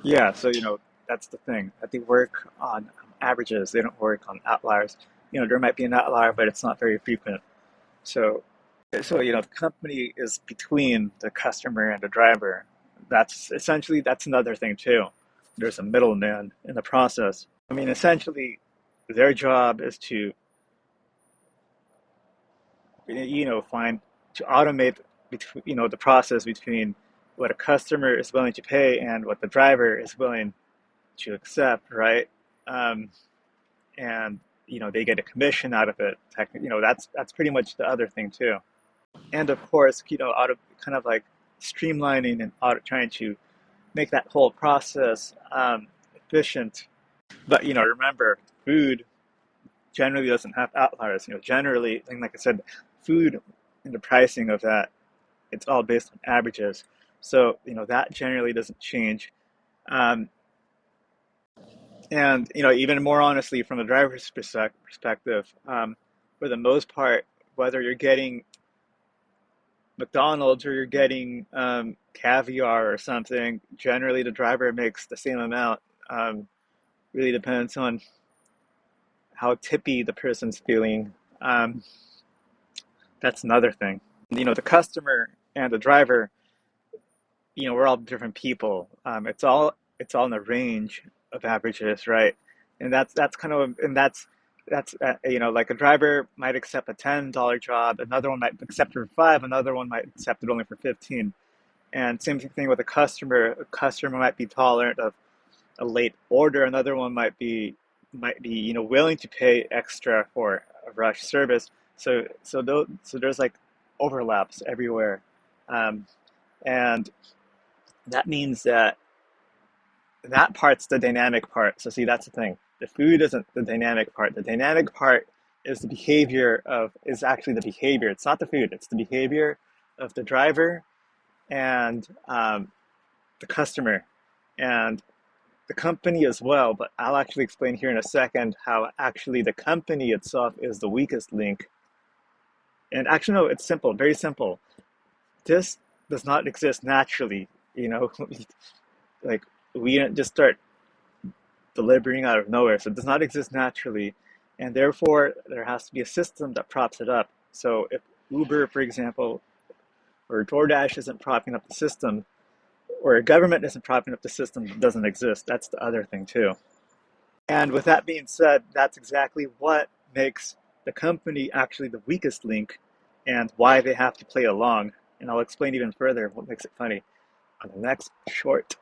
Yeah, so that's the thing. That they work on averages. They don't work on outliers. There might be an outlier, but it's not very frequent. So, the company is between the customer and the driver. That's another thing too. There's a middleman in the process. I mean, essentially, their job is to, find to automate between, the process between what a customer is willing to pay and what the driver is willing to accept, right? Um, and they get a commission out of it. That's pretty much the other thing too. And of course, out of kind of like streamlining and trying to make that whole process efficient. But remember, food generally doesn't have outliers. Generally, and like I said, food and the pricing of that, it's all based on averages. So that generally doesn't change. Um, and even more honestly, from the driver's perspective, for the most part, whether you're getting McDonald's or you're getting caviar or something, generally the driver makes the same amount. Really depends on how tippy the person's feeling. Um, that's another thing. The customer and the driver, we're all different people. It's all in the range of averages, right? And that's kind of that's like a driver might accept a $10 job, another one might accept it for 5, another one might accept it only for 15. And same thing with a customer. A customer might be tolerant of a late order. Another one might be willing to pay extra for a rush service. So there's like overlaps everywhere, um, and that means that part's the dynamic part. So see, that's the thing. The food isn't the dynamic part. The dynamic part is actually the behavior. It's not the food. It's the behavior of the driver and the customer and the company as well. But I'll actually explain here in a second how actually the company itself is the weakest link. And actually, no, it's simple, very simple. This does not exist naturally. You know, like we didn't just start delivering out of nowhere. So it does not exist naturally. And therefore, there has to be a system that props it up. So if Uber, for example, or DoorDash isn't propping up the system, or a government isn't propping up the system, it doesn't exist. That's the other thing too. And with that being said, that's exactly what makes the company actually the weakest link and why they have to play along. And I'll explain even further what makes it funny on the next short.